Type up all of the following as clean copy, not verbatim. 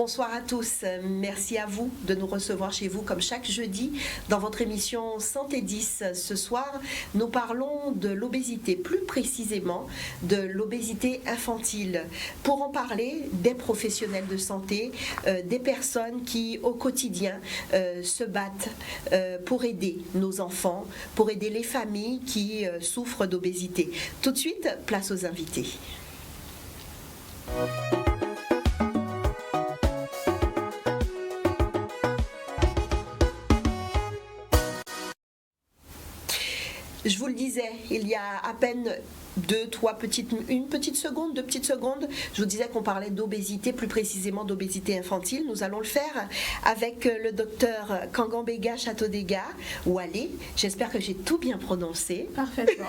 Bonsoir à tous, merci à vous de nous recevoir chez vous comme chaque jeudi dans votre émission Santé 10. Ce soir, nous parlons de l'obésité, plus précisément de l'obésité infantile. Pour en parler, des professionnels de santé, des personnes qui au quotidien se battent pour aider nos enfants, pour aider les familles qui souffrent d'obésité. Tout de suite, place aux invités. Je vous le disais, il y a à peine deux petites secondes, je vous disais qu'on parlait d'obésité, plus précisément d'obésité infantile. Nous allons le faire avec le docteur Kangambega Châteaudega, Wale. J'espère que j'ai tout bien prononcé. Parfaitement.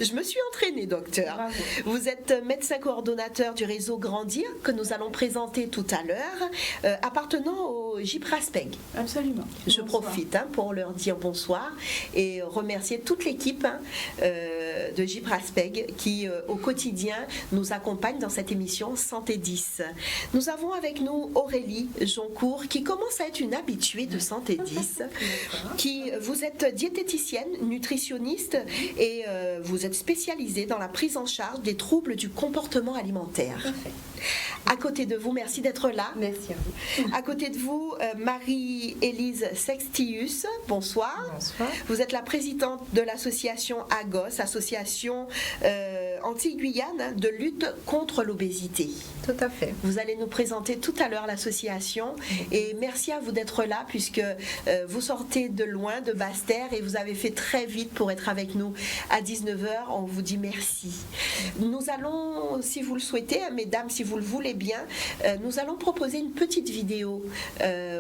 Je me suis entraînée, docteur. Bravo. Vous êtes médecin coordonnateur du réseau Grandir, que nous allons présenter tout à l'heure, appartenant au JIPRASPEG. Absolument. Je profite pour leur dire bonsoir et remercier toute l'équipe de JIPRASPEG qui au quotidien nous accompagne dans cette émission Santé 10. Nous avons avec nous Aurélie Joncourt qui commence à être une habituée de Santé 10. Vous êtes diététicienne, nutritionniste et vous êtes spécialisée dans la prise en charge des troubles du comportement alimentaire. Parfait. À côté de vous, merci d'être là. Merci à vous. À côté de vous, Marie-Élise Sextius, bonsoir. Bonsoir. Vous êtes la présidente de l'association AGOS, association Antilles-Guyane de lutte contre l'obésité. Tout à fait. Vous allez nous présenter tout à l'heure l'association et merci à vous d'être là puisque vous sortez de loin, de Basse-Terre et vous avez fait très vite pour être avec nous à 19h. On vous dit merci. Nous allons, si vous le souhaitez, mesdames, si vous le voulez bien, nous allons proposer une petite vidéo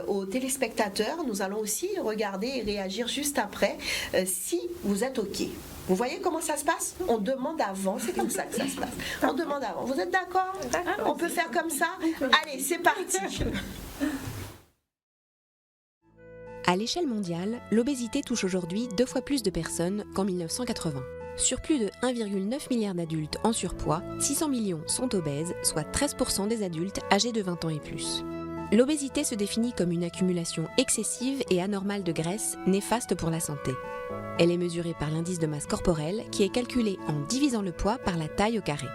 aux téléspectateurs. Nous allons aussi regarder et réagir juste après si vous êtes OK. Vous voyez comment ça se passe? On demande avant, c'est comme ça que ça se passe. On demande avant. Vous êtes d'accord? On peut faire comme ça? Allez, c'est parti. À l'échelle mondiale, l'obésité touche aujourd'hui 2 fois plus de personnes qu'en 1980. Sur plus de 1,9 milliard d'adultes en surpoids, 600 millions sont obèses, soit 13% des adultes âgés de 20 ans et plus. L'obésité se définit comme une accumulation excessive et anormale de graisse, néfaste pour la santé. Elle est mesurée par l'indice de masse corporelle qui est calculé en divisant le poids par la taille au carré.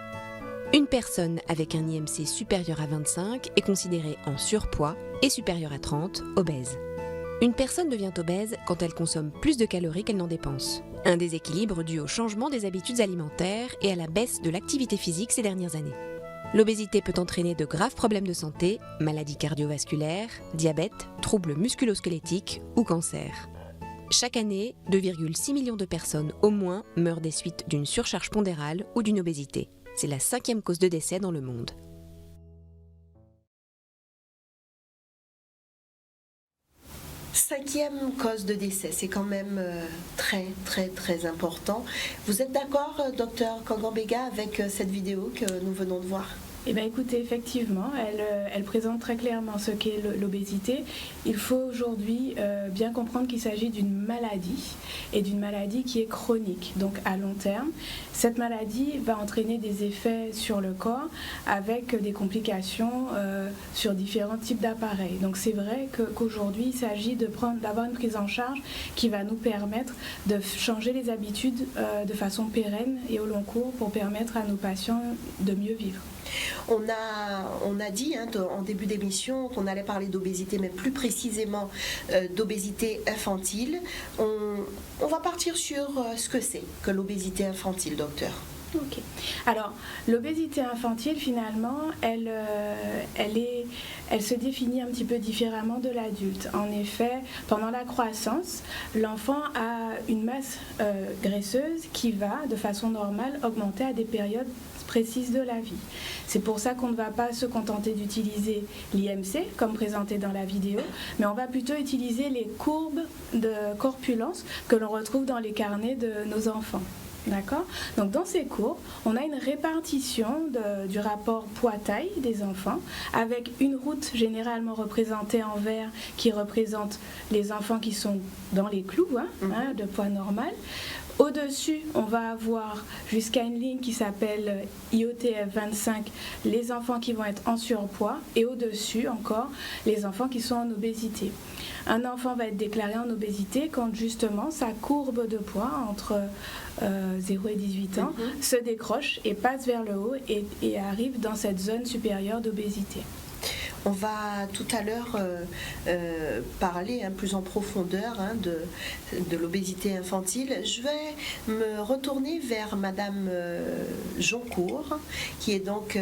Une personne avec un IMC supérieur à 25 est considérée en surpoids et supérieure à 30, obèse. Une personne devient obèse quand elle consomme plus de calories qu'elle n'en dépense. Un déséquilibre dû au changement des habitudes alimentaires et à la baisse de l'activité physique ces dernières années. L'obésité peut entraîner de graves problèmes de santé, maladies cardiovasculaires, diabète, troubles musculo-squelettiques ou cancer. Chaque année, 2,6 millions de personnes au moins meurent des suites d'une surcharge pondérale ou d'une obésité. C'est la 5e cause de décès dans le monde. Cinquième cause de décès, c'est quand même très important. Vous êtes d'accord, docteur Kangambega, avec cette vidéo que nous venons de voir? Eh bien, écoutez, effectivement, elle présente très clairement ce qu'est l'obésité. Il faut aujourd'hui bien comprendre qu'il s'agit d'une maladie et d'une maladie qui est chronique, donc à long terme. Cette maladie va entraîner des effets sur le corps avec des complications sur différents types d'appareils. Donc c'est vrai qu'aujourd'hui, il s'agit d'avoir une prise en charge qui va nous permettre de changer les habitudes de façon pérenne et au long cours pour permettre à nos patients de mieux vivre. On a dit en début d'émission qu'on allait parler d'obésité, mais plus précisément d'obésité infantile. On va partir sur ce que c'est que l'obésité infantile, docteur. Ok. Alors, l'obésité infantile, finalement, elle se définit un petit peu différemment de l'adulte. En effet, pendant la croissance, l'enfant a une masse graisseuse qui va, de façon normale, augmenter à des périodes précises de la vie. C'est pour ça qu'on ne va pas se contenter d'utiliser l'IMC, comme présenté dans la vidéo, mais on va plutôt utiliser les courbes de corpulence que l'on retrouve dans les carnets de nos enfants. D'accord ? Donc dans ces cours, on a une répartition du rapport poids-taille des enfants avec une route généralement représentée en vert qui représente les enfants qui sont dans les clous de poids normal. Au-dessus, on va avoir jusqu'à une ligne qui s'appelle IOTF 25, les enfants qui vont être en surpoids, et au-dessus encore, les enfants qui sont en obésité. Un enfant va être déclaré en obésité quand justement sa courbe de poids entre 0 et 18 ans se décroche et passe vers le haut et arrive dans cette zone supérieure d'obésité. On va tout à l'heure parler plus en profondeur de l'obésité infantile. Je vais me retourner vers Madame Joncourt, qui est donc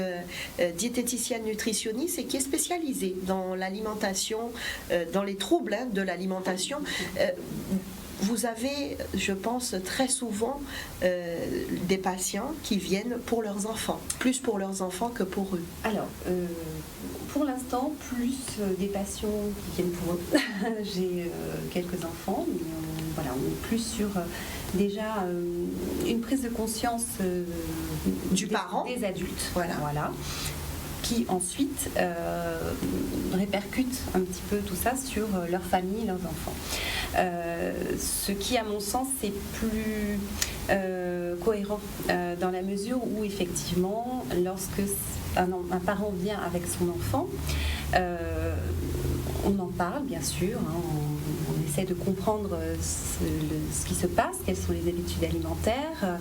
diététicienne nutritionniste et qui est spécialisée dans l'alimentation, dans les troubles de l'alimentation. Vous avez, je pense, très souvent des patients qui viennent pour leurs enfants, plus pour leurs enfants que pour eux. Alors, pour l'instant, plus des patients qui viennent pour eux. J'ai quelques enfants, mais voilà, on est plus sur déjà une prise de conscience du parent, des adultes. Voilà. Qui ensuite répercutent un petit peu tout ça sur leur famille, leurs enfants. Ce qui, à mon sens, est plus cohérent dans la mesure où, effectivement, lorsque un parent vient avec son enfant, on en parle, bien sûr, on essaie de comprendre ce qui se passe, quelles sont les habitudes alimentaires,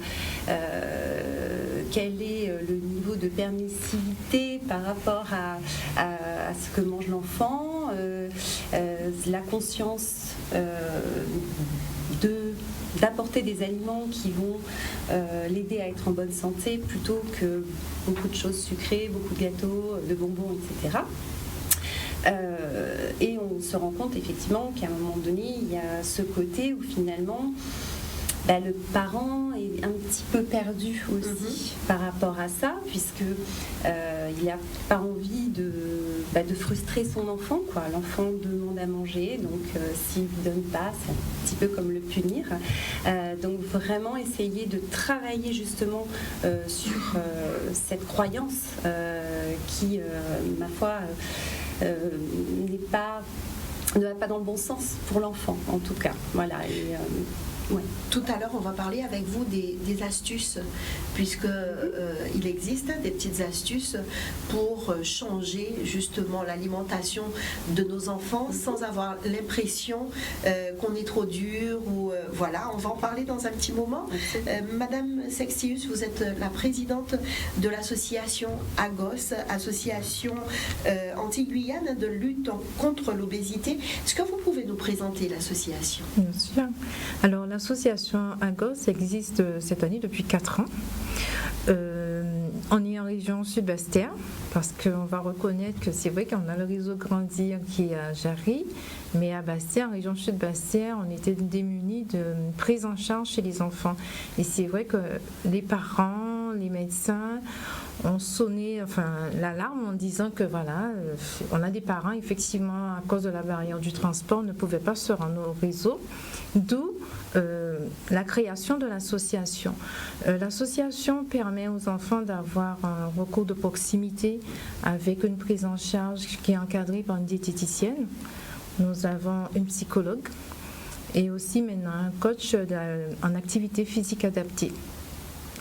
quel est le niveau de permissivité par rapport à ce que mange l'enfant, la conscience d'apporter des aliments qui vont l'aider à être en bonne santé plutôt que beaucoup de choses sucrées, beaucoup de gâteaux, de bonbons, etc. Et on se rend compte effectivement qu'à un moment donné, il y a ce côté où finalement le parent est un petit peu perdu aussi par rapport à ça, puisque il n'a pas envie de frustrer son enfant, quoi. L'enfant demande à manger, donc s'il ne lui donne pas, c'est un petit peu comme le punir. Donc vraiment essayer de travailler justement sur cette croyance qui, ma foi, ne va pas dans le bon sens pour l'enfant, en tout cas. Voilà. Et, ouais. Tout à l'heure, on va parler avec vous des astuces, puisque il existe des petites astuces pour changer justement l'alimentation de nos enfants sans avoir l'impression qu'on est trop dur ou voilà. On va en parler dans un petit moment. Madame Sextius, vous êtes la présidente de l'association AGOS, association anti-guyane de lutte contre l'obésité. Est-ce que vous pouvez nous présenter l'association? Bien sûr. Alors l'association AGOS existe cette année depuis 4 ans. On est en région Sud-Bastère parce qu'on va reconnaître que c'est vrai qu'on a le réseau Grandir qui est à Jarry, mais à Bastère, en région Sud-Bastère, on était démunis de prise en charge chez les enfants. Et c'est vrai que les parents, les médecins ont sonné l'alarme en disant que voilà, on a des parents effectivement à cause de la barrière du transport ne pouvaient pas se rendre au réseau, d'où la création de l'association. L'association permet aux enfants d'avoir un recours de proximité avec une prise en charge qui est encadrée par une diététicienne. Nous avons une psychologue et aussi maintenant un coach en activité physique adaptée.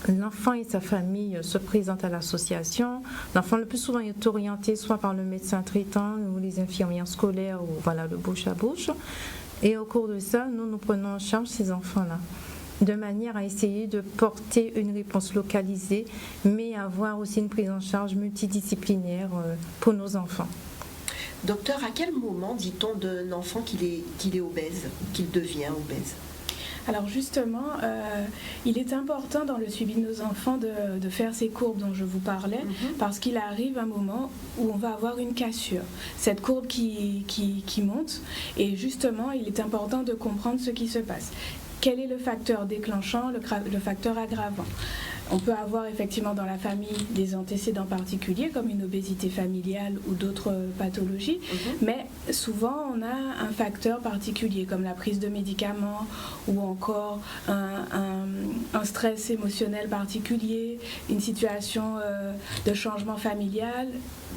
L'enfant et sa famille se présentent à l'association. L'enfant le plus souvent est orienté soit par le médecin traitant ou les infirmières scolaires ou voilà, le bouche à bouche. Et au cours de ça, nous prenons en charge ces enfants-là, de manière à essayer de porter une réponse localisée, mais avoir aussi une prise en charge multidisciplinaire pour nos enfants. Docteur, à quel moment dit-on d'un enfant qu'il est obèse, qu'il devient obèse ? Alors justement, il est important dans le suivi de nos enfants de faire ces courbes dont je vous parlais, parce qu'il arrive un moment où on va avoir une cassure, cette courbe qui monte, et justement, il est important de comprendre ce qui se passe. Quel est le facteur déclenchant, le facteur aggravant ? On peut avoir effectivement dans la famille des antécédents particuliers comme une obésité familiale ou d'autres pathologies, mais souvent on a un facteur particulier comme la prise de médicaments ou encore un stress émotionnel particulier, une situation de changement familial,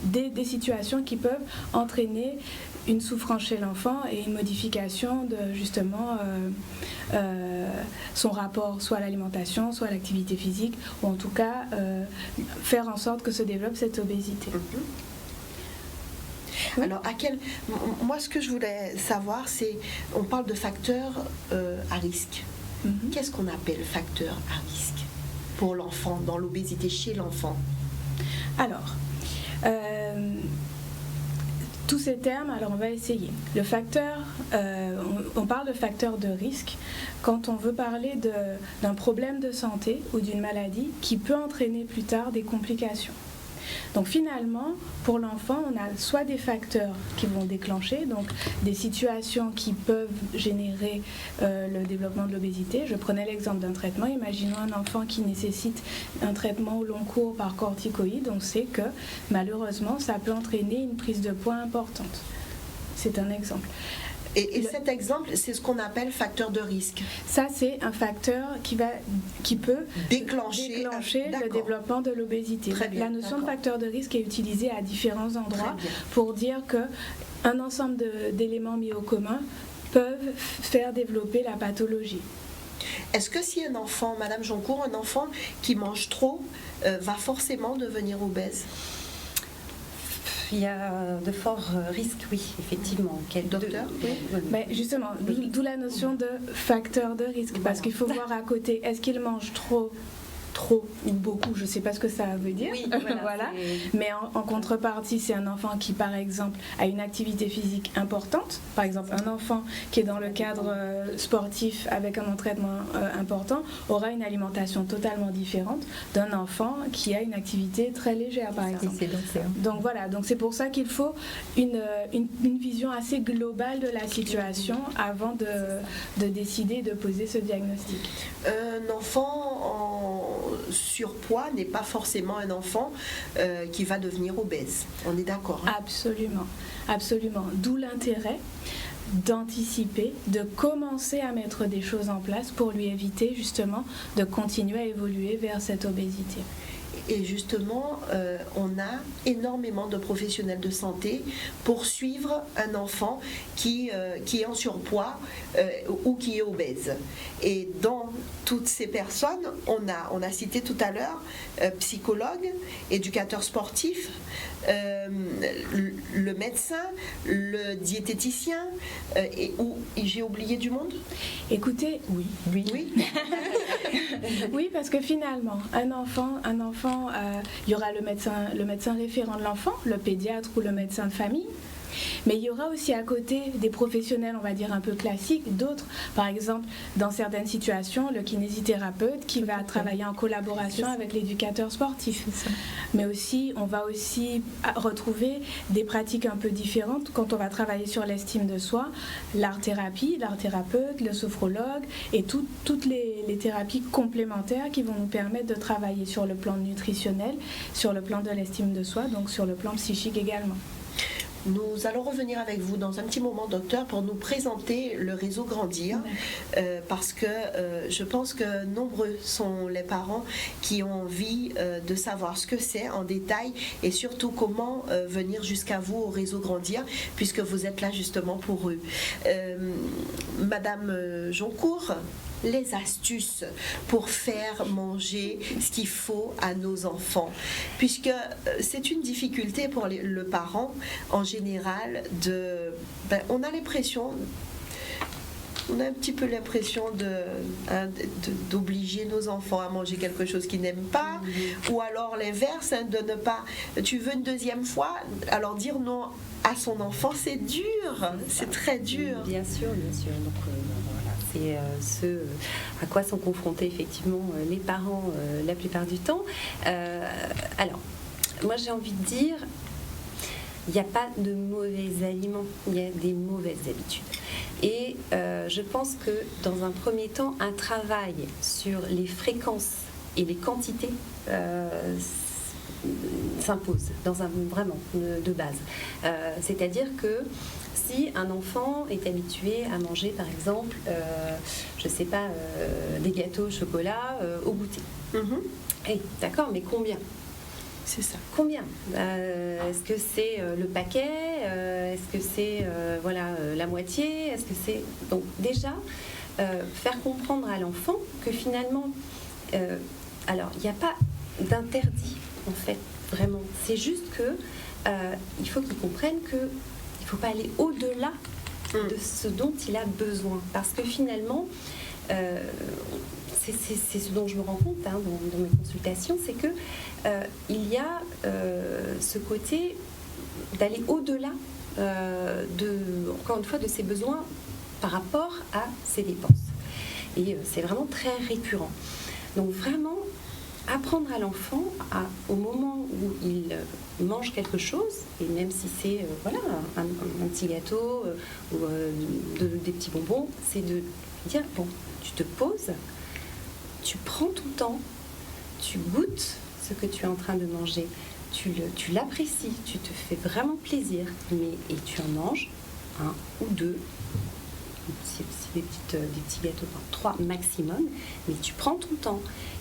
des situations qui peuvent entraîner une souffrance chez l'enfant et une modification de justement son rapport soit à l'alimentation, soit à l'activité physique, ou en tout cas faire en sorte que se développe cette obésité. Oui. Alors, moi, ce que je voulais savoir, c'est, on parle de facteurs à risque. Qu'est-ce qu'on appelle facteur à risque pour l'enfant, dans l'obésité chez l'enfant? Alors, tous ces termes, alors on va essayer. Le facteur, on parle de facteur de risque quand on veut parler d'un problème de santé ou d'une maladie qui peut entraîner plus tard des complications. Donc finalement, pour l'enfant, on a soit des facteurs qui vont déclencher, donc des situations qui peuvent générer le développement de l'obésité. Je prenais l'exemple d'un traitement. Imaginons un enfant qui nécessite un traitement au long cours par corticoïde. On sait que malheureusement, ça peut entraîner une prise de poids importante. C'est un exemple. Et cet exemple, c'est ce qu'on appelle facteur de risque. Ça, c'est un facteur qui peut déclencher le développement de l'obésité. La notion de facteur de risque est utilisée à différents endroits pour dire qu'un ensemble d'éléments mis au commun peuvent faire développer la pathologie. Est-ce que si un enfant, Madame Joncourt, un enfant qui mange trop, va forcément devenir obèse? Il y a de forts risques, oui, effectivement. Quel docteur? Mais justement, d'où la notion de facteur de risque, parce qu'il faut voir à côté, est-ce qu'il mange trop ou beaucoup, je ne sais pas ce que ça veut dire, oui, voilà. Mais en contrepartie, c'est un enfant qui, par exemple, a une activité physique importante, par exemple un enfant qui est dans le cadre sportif avec un entraînement important, aura une alimentation totalement différente d'un enfant qui a une activité très légère, par exemple. Donc voilà, donc c'est pour ça qu'il faut une vision assez globale de la situation avant de décider de poser ce diagnostic. Un enfant en surpoids n'est pas forcément un enfant qui va devenir obèse. On est d'accord, hein? Absolument, absolument. D'où l'intérêt d'anticiper, de commencer à mettre des choses en place pour lui éviter justement de continuer à évoluer vers cette obésité. Et justement, on a énormément de professionnels de santé pour suivre un enfant qui est en surpoids ou qui est obèse. Et dans toutes ces personnes, on a cité tout à l'heure psychologue, éducateur sportif, le médecin, le diététicien, j'ai oublié du monde? Écoutez, oui. Oui, parce que finalement, un enfant, il y aura le médecin référent de l'enfant, le pédiatre ou le médecin de famille. Mais il y aura aussi à côté des professionnels, on va dire un peu classiques, d'autres, par exemple, dans certaines situations, le kinésithérapeute qui va travailler en collaboration avec l'éducateur sportif. Mais aussi, on va aussi retrouver des pratiques un peu différentes quand on va travailler sur l'estime de soi, l'art-thérapie, l'art thérapeute, le sophrologue et toutes les thérapies complémentaires qui vont nous permettre de travailler sur le plan nutritionnel, sur le plan de l'estime de soi, donc sur le plan psychique également. Nous allons revenir avec vous dans un petit moment, docteur, pour nous présenter le réseau Grandir, parce que je pense que nombreux sont les parents qui ont envie de savoir ce que c'est en détail et surtout comment venir jusqu'à vous au réseau Grandir, puisque vous êtes là justement pour eux. Madame Joncourt, les astuces pour faire manger ce qu'il faut à nos enfants, puisque c'est une difficulté pour le parent en général on a un petit peu l'impression d'obliger nos enfants à manger quelque chose qu'ils n'aiment pas, ou alors l'inverse, de ne pas, tu veux une deuxième fois, alors dire non à son enfant, c'est dur, c'est très dur. Bien sûr. Donc, voilà, c'est ce à quoi sont confrontés effectivement les parents la plupart du temps. Alors, moi j'ai envie de dire, il n'y a pas de mauvais aliments, il y a des mauvaises habitudes. Et je pense que dans un premier temps, un travail sur les fréquences et les quantités s'impose, vraiment de base. C'est-à-dire que si un enfant est habitué à manger, par exemple, je ne sais pas, des gâteaux au chocolat au goûter. D'accord, mais combien ? C'est ça. Combien ? Est-ce que c'est le paquet ? Est-ce que c'est la moitié ? Est-ce que c'est... Donc déjà, faire comprendre à l'enfant que finalement, alors il n'y a pas d'interdit en fait, vraiment. C'est juste que il faut qu'il comprenne qu'il ne faut pas aller au-delà de ce dont il a besoin. Parce que finalement, c'est ce dont je me rends compte dans mes consultations, c'est que il y a ce côté d'aller au-delà encore une fois, de ses besoins par rapport à ses dépenses. Et c'est vraiment très récurrent. Donc vraiment, apprendre à l'enfant, au moment où il mange quelque chose, et même si c'est un petit gâteau ou des petits bonbons, c'est de dire, bon, tu te poses, tu prends ton temps, tu goûtes ce que tu es en train de manger, tu l'apprécies, tu te fais vraiment plaisir, et tu en manges un ou deux, si des petits gâteaux, 3 maximum, mais tu prends ton temps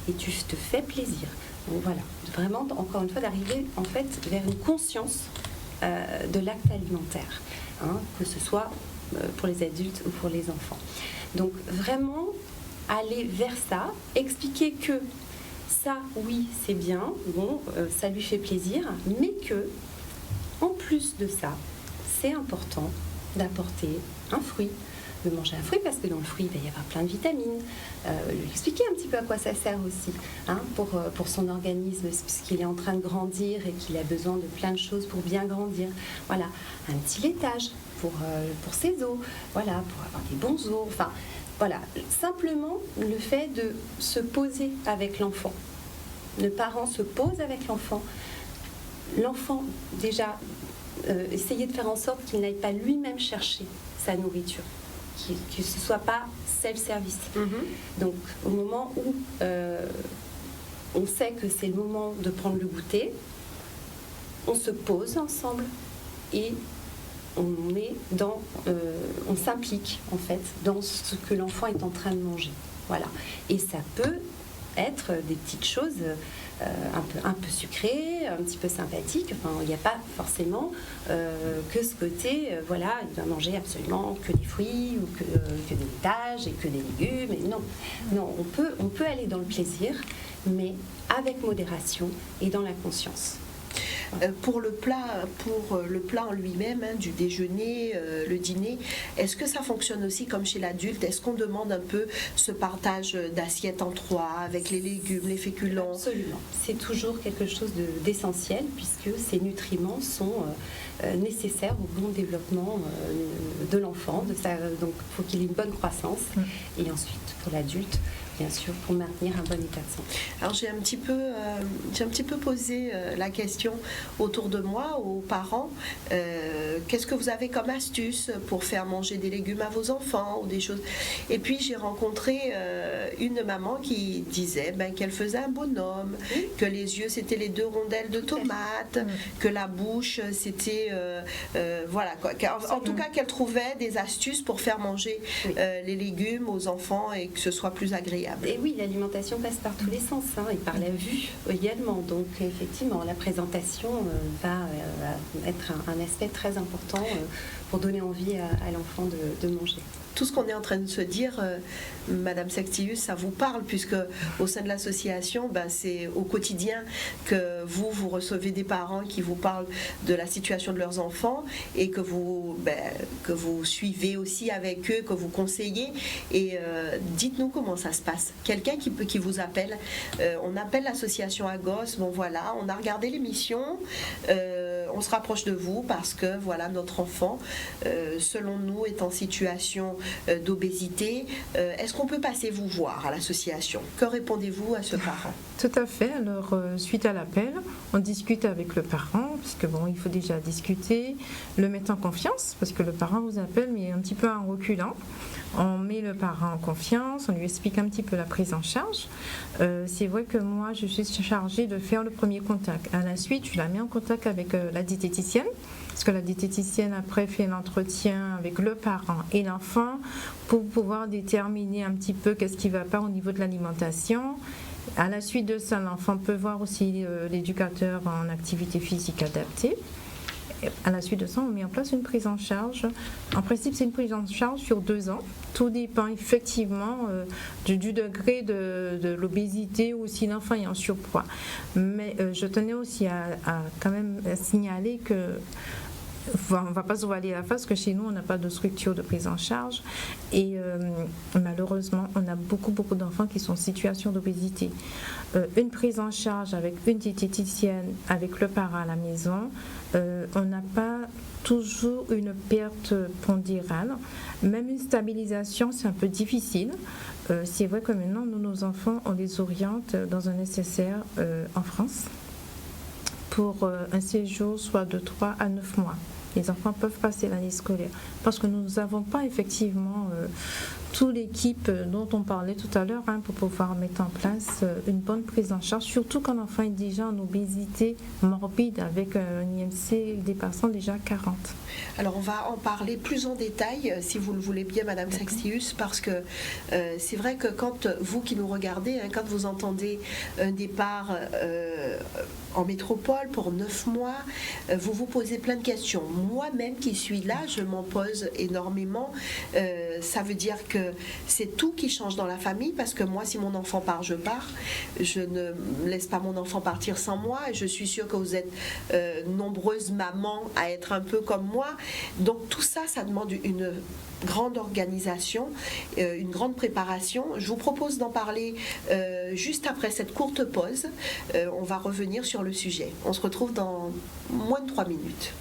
et tu te fais plaisir. Donc voilà, vraiment, encore une fois, d'arriver en fait vers une conscience de l'acte alimentaire, que ce soit pour les adultes ou pour les enfants. Donc vraiment, aller vers ça, expliquer que ça, oui, c'est bien, bon, ça lui fait plaisir, mais que, en plus de ça, c'est important d'apporter un fruit, de manger un fruit, parce que dans le fruit, il va y avoir plein de vitamines. Lui expliquer un petit peu à quoi ça sert aussi, pour son organisme, puisqu'il est en train de grandir et qu'il a besoin de plein de choses pour bien grandir. Voilà, un petit laitage pour ses os, voilà, pour avoir des bons os, enfin... Voilà, simplement le fait de se poser avec l'enfant. Le parent se pose avec l'enfant. L'enfant, déjà, essayer de faire en sorte qu'il n'aille pas lui-même chercher sa nourriture, que ce ne soit pas self-service. Donc, au moment où on sait que c'est le moment de prendre le goûter, on se pose ensemble et on s'implique en fait dans ce que l'enfant est en train de manger. Voilà. Et ça peut être des petites choses un peu sucrées, un petit peu sympathiques. Enfin, il n'y a pas forcément que ce côté, il doit manger absolument que des fruits ou que des laitages et que des légumes. Et non, on peut aller dans le plaisir, mais avec modération et dans la conscience. Pour le plat en lui-même, du déjeuner, le dîner, est-ce que ça fonctionne aussi comme chez l'adulte? Est-ce qu'on demande un peu ce partage d'assiettes en 3 avec les légumes, les féculents? Absolument. C'est toujours quelque chose d'essentiel puisque ces nutriments sont nécessaires au bon développement de l'enfant. Donc il faut qu'il ait une bonne croissance. Et ensuite, pour l'adulte, bien sûr, pour maintenir un bon état de santé. Alors j'ai un petit peu posé la question autour de moi, aux parents. Qu'est-ce que vous avez comme astuce pour faire manger des légumes à vos enfants ou des choses? Et puis j'ai rencontré une maman qui disait qu'elle faisait un bonhomme, que les yeux c'était les 2 rondelles de tomates, que la bouche c'était voilà quoi. En tout cas qu'elle trouvait des astuces pour faire manger les légumes aux enfants et que ce soit plus agréable. Et oui, l'alimentation passe par tous les sens, et par la vue également. Donc effectivement, la présentation va être un aspect très important pour donner envie à l'enfant de manger. Tout ce qu'on est en train de se dire, Madame Sextius, ça vous parle, puisque au sein de l'association, c'est au quotidien que vous recevez des parents qui vous parlent de la situation de leurs enfants et que vous suivez aussi avec eux, que vous conseillez. Et dites-nous comment ça se passe. Quelqu'un qui vous appelle, on appelle l'association Agos, on a regardé l'émission, on se rapproche de vous parce que notre enfant, selon nous, est en situation d'obésité. Est-ce qu'on peut passer vous voir à l'association? Que répondez-vous à ce parent? Tout à fait. Alors, suite à l'appel, on discute avec le parent, parce que il faut déjà discuter, le mettre en confiance, parce que le parent vous appelle, mais un petit peu en reculant. On met le parent en confiance, on lui explique un petit peu la prise en charge. C'est vrai que moi, je suis chargée de faire le premier contact. À la suite, je la mets en contact avec la diététicienne, parce que la diététicienne après fait l'entretien avec le parent et l'enfant pour pouvoir déterminer un petit peu qu'est-ce qui ne va pas au niveau de l'alimentation. À la suite de ça, l'enfant peut voir aussi l'éducateur en activité physique adaptée. à la suite de ça, on met en place une prise en charge. En principe, c'est une prise en charge sur 2 ans. Tout dépend effectivement du degré de l'obésité ou si l'enfant est en surpoids. Mais je tenais aussi à quand même signaler que on ne va pas se voiler la face que chez nous, on n'a pas de structure de prise en charge et malheureusement, on a beaucoup d'enfants qui sont en situation d'obésité. Une prise en charge avec une diététicienne, avec le parent à la maison, on n'a pas toujours une perte pondérale. Même une stabilisation, c'est un peu difficile. C'est vrai que maintenant, nous, nos enfants, on les oriente dans un SSR en France pour un séjour soit de 3 à 9 mois. Les enfants peuvent passer l'année scolaire parce que nous n'avons pas effectivement toute l'équipe dont on parlait tout à l'heure pour pouvoir mettre en place une bonne prise en charge, surtout quand l'enfant est déjà en obésité morbide avec un IMC dépassant déjà 40. Alors on va en parler plus en détail si vous le voulez bien Madame Sextius, parce que c'est vrai que quand vous qui nous regardez, quand vous entendez un départ en métropole pour 9 mois, vous vous posez plein de questions. Moi-même qui suis là, je m'en pose énormément. Ça veut dire que c'est tout qui change dans la famille, parce que moi, si mon enfant part, je pars. Je ne laisse pas mon enfant partir sans moi, et je suis sûre que vous êtes nombreuses mamans à être un peu comme moi. Donc tout ça, ça demande une grande organisation, une grande préparation. Je vous propose d'en parler juste après cette courte pause. On va revenir sur le sujet. On se retrouve dans moins de 3 minutes.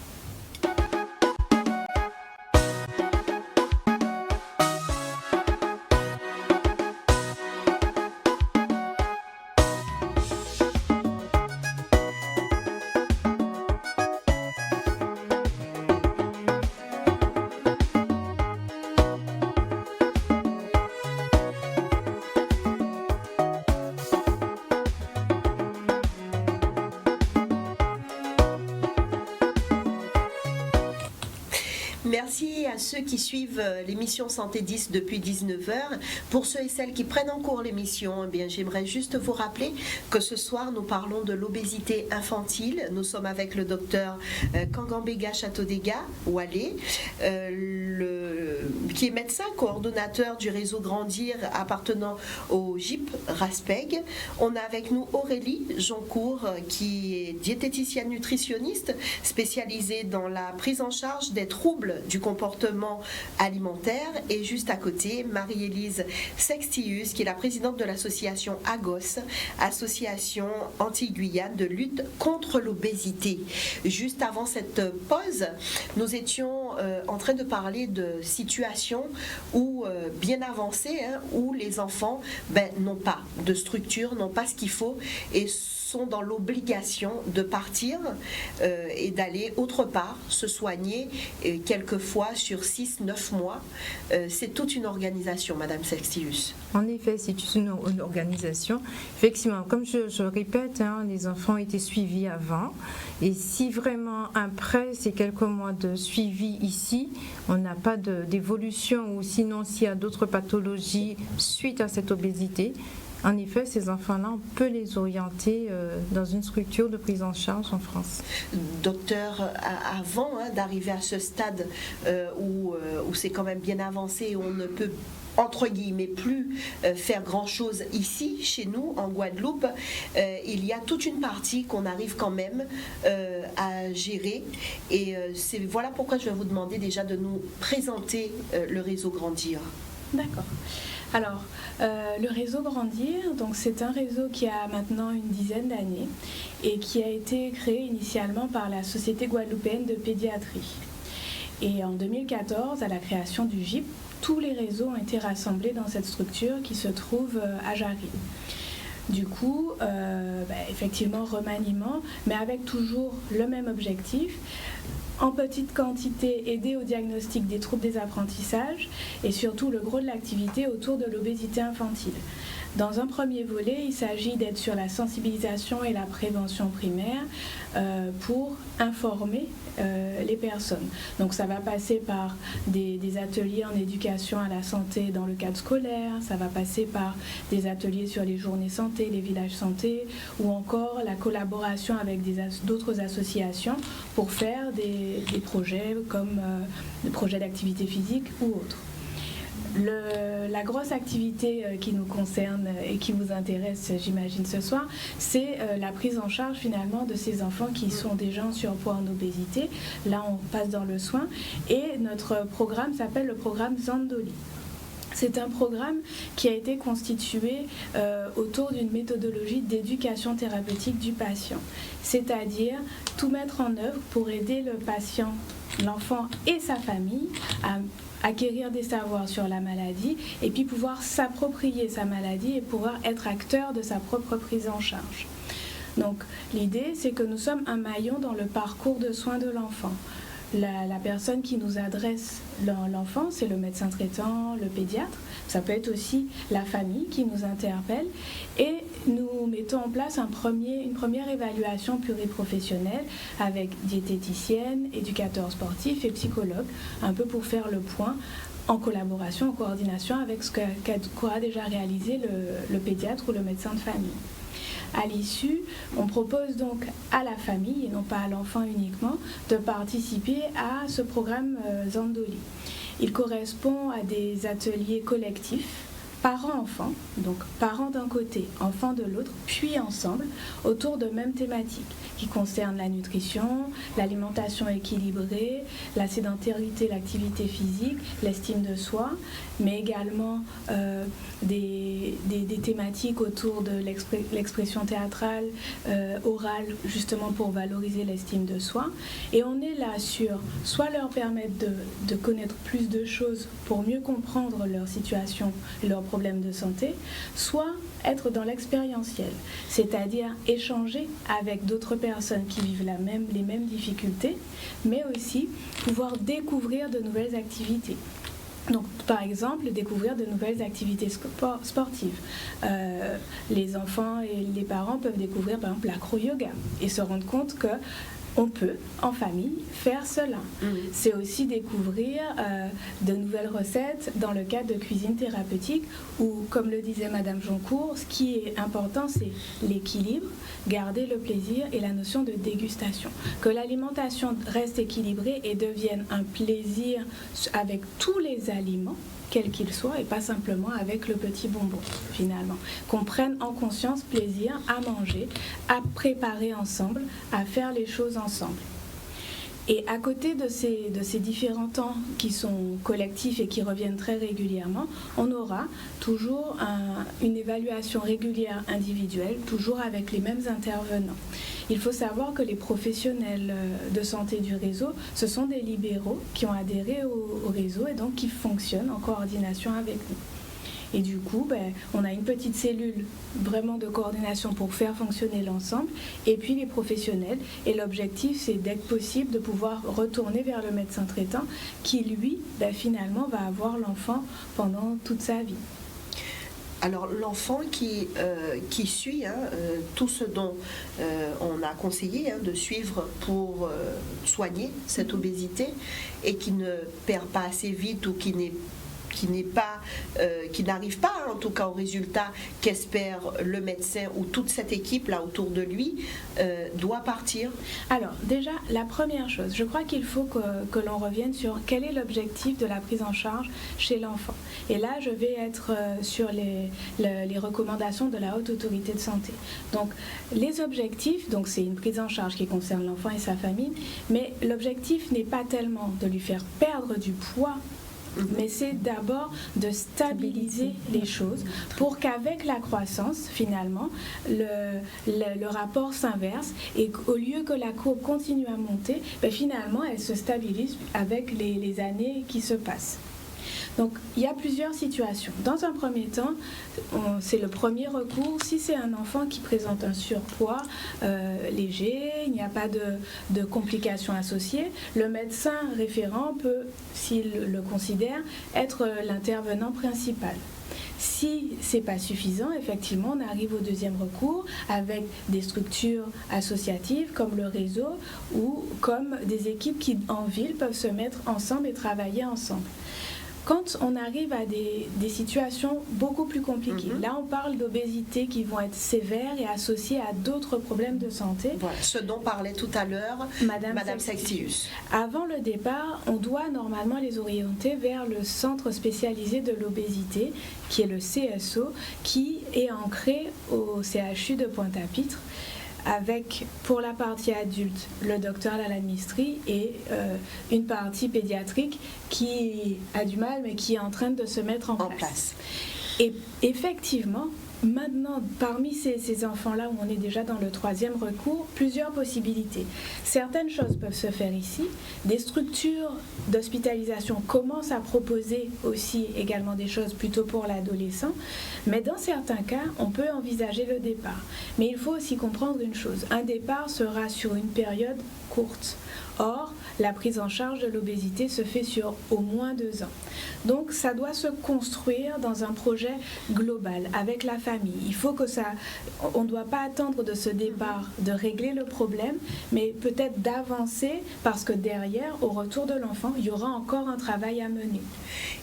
Merci à ceux qui suivent l'émission Santé 10 depuis 19h. Pour ceux et celles qui prennent en cours l'émission, j'aimerais juste vous rappeler que ce soir, nous parlons de l'obésité infantile. Nous sommes avec le docteur Kangambega Château-Dégâts, Walé, qui est médecin coordonnateur du réseau Grandir appartenant au GIP Raspeg. On a avec nous Aurélie Joncourt, qui est diététicienne nutritionniste spécialisée dans la prise en charge des troubles du comportement alimentaire, et juste à côté, Marie-Élise Sextius, qui est la présidente de l'association AGOS, Association Antilles-Guyane de lutte contre l'obésité. Juste avant cette pause, nous étions en train de parler de situations où, bien avancées, où les enfants n'ont pas de structure, n'ont pas ce qu'il faut et sont dans l'obligation de partir et d'aller autre part se soigner, quelquefois sur 6-9 mois. C'est toute une organisation, Madame Sextius. En effet, c'est une organisation. Effectivement, comme je répète, les enfants étaient suivis avant. Et si vraiment après ces quelques mois de suivi ici, on n'a pas d'évolution, ou sinon s'il y a d'autres pathologies suite à cette obésité, en effet, ces enfants-là, on peut les orienter dans une structure de prise en charge en France. Docteur, avant d'arriver à ce stade où c'est quand même bien avancé et on ne peut entre guillemets plus faire grand-chose ici, chez nous, en Guadeloupe, il y a toute une partie qu'on arrive quand même à gérer. Et voilà pourquoi je vais vous demander déjà de nous présenter le réseau Grandir. D'accord. Alors, le réseau Grandir, donc c'est un réseau qui a maintenant une dizaine d'années et qui a été créé initialement par la Société guadeloupéenne de pédiatrie. Et en 2014, à la création du GIP, tous les réseaux ont été rassemblés dans cette structure qui se trouve à Jarry. Du coup, effectivement, remaniement, mais avec toujours le même objectif. En petite quantité, aider au diagnostic des troubles des apprentissages et surtout le gros de l'activité autour de l'obésité infantile. Dans un premier volet, il s'agit d'être sur la sensibilisation et la prévention primaire pour informer les personnes. Donc ça va passer par des ateliers en éducation à la santé dans le cadre scolaire, ça va passer par des ateliers sur les journées santé, les villages santé, ou encore la collaboration avec d'autres associations pour faire des projets comme des projets d'activité physique ou autres. La grosse activité qui nous concerne et qui vous intéresse, j'imagine, ce soir, c'est la prise en charge finalement de ces enfants qui sont déjà en surpoids, en obésité. Là, on passe dans le soin et notre programme s'appelle le programme Zandoli. C'est un programme qui a été constitué autour d'une méthodologie d'éducation thérapeutique du patient, c'est-à-dire tout mettre en œuvre pour aider le patient, l'enfant et sa famille à acquérir des savoirs sur la maladie et puis pouvoir s'approprier sa maladie et pouvoir être acteur de sa propre prise en charge. Donc l'idée, c'est que nous sommes un maillon dans le parcours de soins de l'enfant. La personne qui nous adresse l'enfant, c'est le médecin traitant, le pédiatre. Ça peut être aussi la famille qui nous interpelle. Et nous mettons en place une première évaluation pluriprofessionnelle avec diététicienne, éducateur sportif et psychologue, un peu pour faire le point en collaboration, en coordination avec ce qu'aura déjà réalisé le pédiatre ou le médecin de famille. À l'issue, on propose donc à la famille, et non pas à l'enfant uniquement, de participer à ce programme Zandoli. Il correspond à des ateliers collectifs, parents-enfants, donc parents d'un côté, enfants de l'autre, puis ensemble, autour de mêmes thématiques qui concernent la nutrition, l'alimentation équilibrée, la sédentarité, l'activité physique, l'estime de soi, mais également des thématiques autour de l'expression théâtrale, orale, justement pour valoriser l'estime de soi. Et on est là sur soit leur permettre de connaître plus de choses pour mieux comprendre leur situation, leurs problèmes de santé, soit être dans l'expérientiel, c'est-à-dire échanger avec d'autres personnes qui vivent les mêmes difficultés, mais aussi pouvoir découvrir de nouvelles activités. Donc, par exemple, découvrir de nouvelles activités sportives. Les enfants et les parents peuvent découvrir, par exemple, l'acro-yoga et se rendre compte que on peut, en famille, faire cela. C'est aussi découvrir de nouvelles recettes dans le cadre de cuisine thérapeutique où, comme le disait Madame Joncourt, ce qui est important, c'est l'équilibre, garder le plaisir et la notion de dégustation. Que l'alimentation reste équilibrée et devienne un plaisir avec tous les aliments, quel qu'il soit, et pas simplement avec le petit bonbon, finalement. Qu'on prenne en conscience plaisir à manger, à préparer ensemble, à faire les choses ensemble. Et à côté de ces différents temps qui sont collectifs et qui reviennent très régulièrement, on aura toujours une évaluation régulière individuelle, toujours avec les mêmes intervenants. Il faut savoir que les professionnels de santé du réseau, ce sont des libéraux qui ont adhéré au réseau et donc qui fonctionnent en coordination avec nous. Et du coup, on a une petite cellule vraiment de coordination pour faire fonctionner l'ensemble, et puis les professionnels. Et l'objectif, c'est dès que possible de pouvoir retourner vers le médecin traitant qui, lui, finalement, va avoir l'enfant pendant toute sa vie. Alors l'enfant qui suit tout ce dont on a conseillé de suivre pour soigner cette obésité et qui ne perd pas assez vite ou qui n'arrive pas en tout cas au résultat qu'espère le médecin ou toute cette équipe là autour de lui, doit partir. Alors déjà, la première chose, je crois qu'il faut que l'on revienne sur quel est l'objectif de la prise en charge chez l'enfant. Et là, je vais être sur les recommandations de la Haute Autorité de Santé. Donc les objectifs, donc c'est une prise en charge qui concerne l'enfant et sa famille, mais l'objectif n'est pas tellement de lui faire perdre du poids, mais c'est d'abord de stabiliser les choses pour qu'avec la croissance, finalement, le rapport s'inverse et qu'au lieu que la courbe continue à monter, finalement, elle se stabilise avec les années qui se passent. Donc, il y a plusieurs situations. Dans un premier temps, c'est le premier recours. Si c'est un enfant qui présente un surpoids léger, il n'y a pas de complications associées, le médecin référent peut, s'il le considère, être l'intervenant principal. Si ce n'est pas suffisant, effectivement, on arrive au deuxième recours avec des structures associatives comme le réseau ou comme des équipes qui, en ville, peuvent se mettre ensemble et travailler ensemble. Quand on arrive à des situations beaucoup plus compliquées, là on parle d'obésité qui vont être sévères et associées à d'autres problèmes de santé. Voilà, ce dont parlait tout à l'heure Madame Sextius. Avant le départ, on doit normalement les orienter vers le centre spécialisé de l'obésité, qui est le CSO, qui est ancré au CHU de Pointe-à-Pitre, avec, pour la partie adulte, le docteur Lalanne Mistry et une partie pédiatrique qui a du mal, mais qui est en train de se mettre en place. Et effectivement, maintenant, parmi ces enfants-là, où on est déjà dans le 3e recours, plusieurs possibilités. Certaines choses peuvent se faire ici. Des structures d'hospitalisation commencent à proposer aussi également des choses plutôt pour l'adolescent. Mais dans certains cas, on peut envisager le départ. Mais il faut aussi comprendre une chose. Un départ sera sur une période courte. Or, la prise en charge de l'obésité se fait sur au moins 2 ans. Donc, ça doit se construire dans un projet global, avec la famille. Il faut que on ne doit pas attendre de ce départ de régler le problème, mais peut-être d'avancer, parce que derrière, au retour de l'enfant, il y aura encore un travail à mener.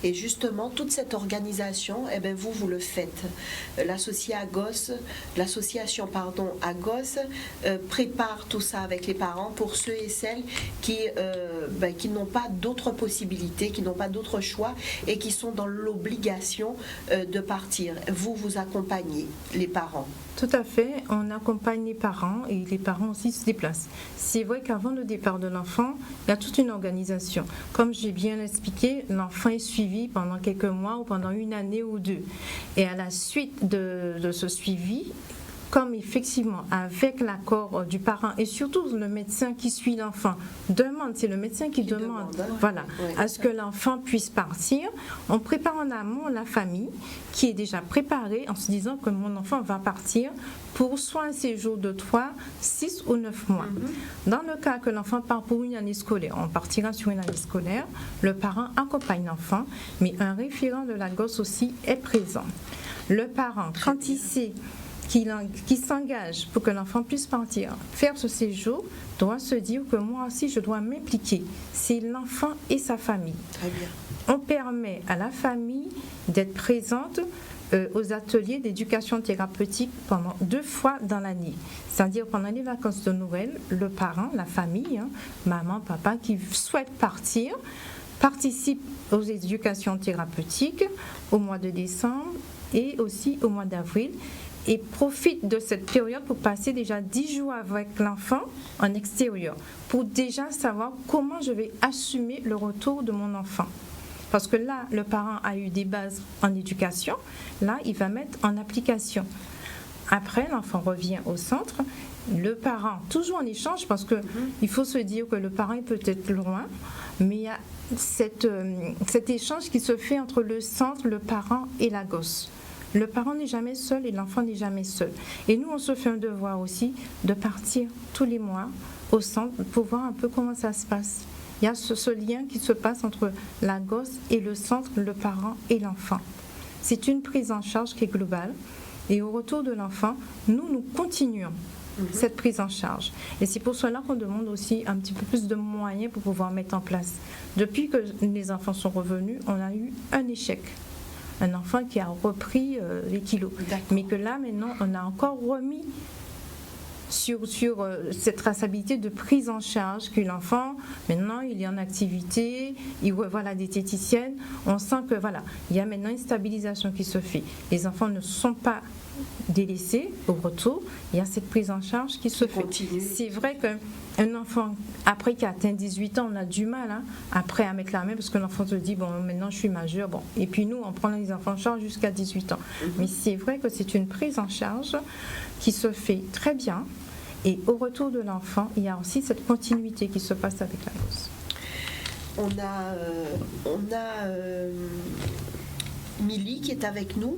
Et justement, toute cette organisation, vous le faites. L'association Agos prépare tout ça avec les parents pour ceux et celles qui n'ont pas d'autres possibilités, qui n'ont pas d'autre choix et qui sont dans l'obligation de partir. Vous accompagnez les parents. Tout à fait, on accompagne les parents et les parents aussi se déplacent. C'est vrai qu'avant le départ de l'enfant, il y a toute une organisation. Comme j'ai bien expliqué, l'enfant est suivi pendant quelques mois ou pendant 1 année ou 2. Et à la suite de ce suivi, comme effectivement avec l'accord du parent et surtout le médecin qui suit l'enfant demande, c'est le médecin qui demande à ce que l'enfant puisse partir, on prépare en amont la famille qui est déjà préparée en se disant que mon enfant va partir pour soit un séjour de 3, 6 ou 9 mois. Dans le cas que l'enfant part pour 1 année scolaire, on partira sur 1 année scolaire, le parent accompagne l'enfant, mais un référent de la gosse aussi est présent. Le parent, quand il sait qui s'engage pour que l'enfant puisse partir, faire ce séjour, doit se dire que moi aussi je dois m'impliquer. C'est l'enfant et sa famille. Très bien. On permet à la famille d'être présente aux ateliers d'éducation thérapeutique pendant 2 fois dans l'année. C'est-à-dire pendant les vacances de Noël, le parent, la famille, maman, papa, qui souhaite partir, participe aux éducations thérapeutiques au mois de décembre et aussi au mois d'avril, et profite de cette période pour passer déjà 10 jours avec l'enfant en extérieur, pour déjà savoir comment je vais assumer le retour de mon enfant. Parce que là, le parent a eu des bases en éducation, là, il va mettre en application. Après, l'enfant revient au centre, le parent, toujours en échange, parce qu'il faut se dire que le parent est peut-être loin, mais il y a cet échange qui se fait entre le centre, le parent et la gosse. Le parent n'est jamais seul et l'enfant n'est jamais seul. Et nous, on se fait un devoir aussi de partir tous les mois au centre pour voir un peu comment ça se passe. Il y a ce lien qui se passe entre la gosse et le centre, le parent et l'enfant. C'est une prise en charge qui est globale. Et au retour de l'enfant, nous continuons cette prise en charge. Et c'est pour cela qu'on demande aussi un petit peu plus de moyens pour pouvoir mettre en place. Depuis que les enfants sont revenus, on a eu un échec. Un enfant qui a repris les kilos. Mais que là, maintenant, on a encore remis sur cette traçabilité de prise en charge, que l'enfant, maintenant, il est en activité, il revoit la diététicienne. On sent que, il y a maintenant une stabilisation qui se fait. Les enfants ne sont pas délaissés au retour. Il y a cette prise en charge qui se fait. C'est vrai qu'un enfant, après qui a atteint 18 ans, on a du mal après à mettre la main parce que l'enfant se dit, bon, maintenant je suis majeur. Bon. Et puis nous, on prend les enfants en charge jusqu'à 18 ans. Mais c'est vrai que c'est une prise en charge qui se fait très bien. Et au retour de l'enfant, il y a aussi cette continuité qui se passe avec la gosse. On a Milly qui est avec nous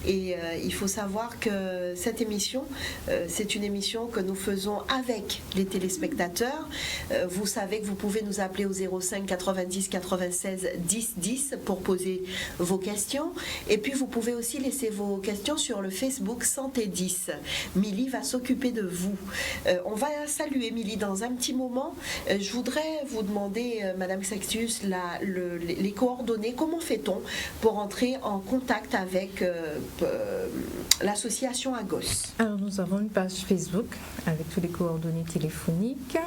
et il faut savoir que cette émission, c'est une émission que nous faisons avec les téléspectateurs. Vous savez que vous pouvez nous appeler au 05 90 96 10 10 pour poser vos questions et puis vous pouvez aussi laisser vos questions sur le Facebook Santé 10. Milly va s'occuper de vous. On va saluer Milly dans un petit moment. Je voudrais vous demander, Madame Sextius, les coordonnées. Comment fait-on pour entrer en contact avec l'association AGOS? Alors nous avons une page Facebook avec tous les coordonnées téléphoniques.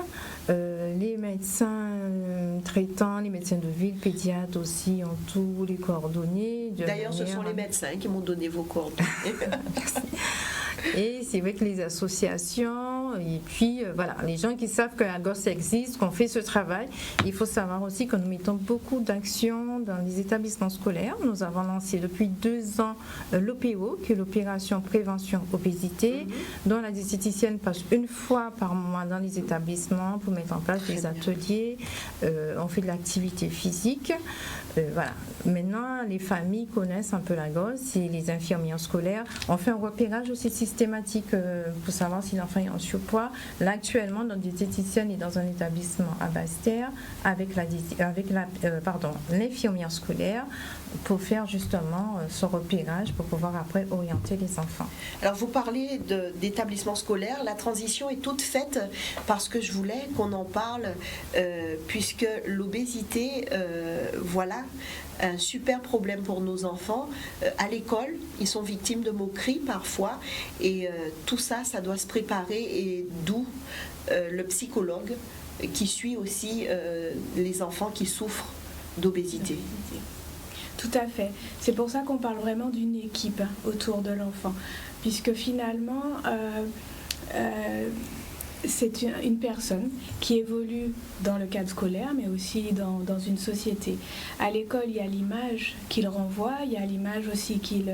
Les médecins traitants, les médecins de ville, pédiatres aussi ont tous les coordonnées. D'ailleurs, ce sont les médecins qui m'ont donné vos coordonnées. Merci. Et c'est vrai que les associations, et puis voilà, les gens qui savent que AGOS existe, qu'on fait ce travail. Il faut savoir aussi que nous mettons beaucoup d'actions dans les établissements scolaires. Nous avons lancé depuis 2 ans l'OPO, qui est l'opération prévention obésité, dont la diététicienne passe une fois par mois dans les établissements pour mettre en place des ateliers. On fait de l'activité physique. Voilà. Maintenant, les familles connaissent un peu l'AGOS et les infirmières scolaires. On fait un repérage aussi systématique pour savoir si l'enfant est en surpoids. Là, actuellement, notre diététicienne est dans un établissement à Basse-Terre avec l'infirmière scolaire pour faire justement ce repérage pour pouvoir après orienter les enfants. Alors, vous parlez d'établissement scolaire. La transition est toute faite parce que je voulais qu'on en parle puisque l'obésité, voilà, un super problème pour nos enfants. À l'école, ils sont victimes de moqueries parfois et tout ça, ça doit se préparer et d'où le psychologue qui suit aussi les enfants qui souffrent d'obésité. Tout à fait. C'est pour ça qu'on parle vraiment d'une équipe autour de l'enfant, puisque finalement, c'est une personne qui évolue dans le cadre scolaire, mais aussi dans une société. À l'école, il y a l'image qu'il renvoie, il y a l'image aussi qu'il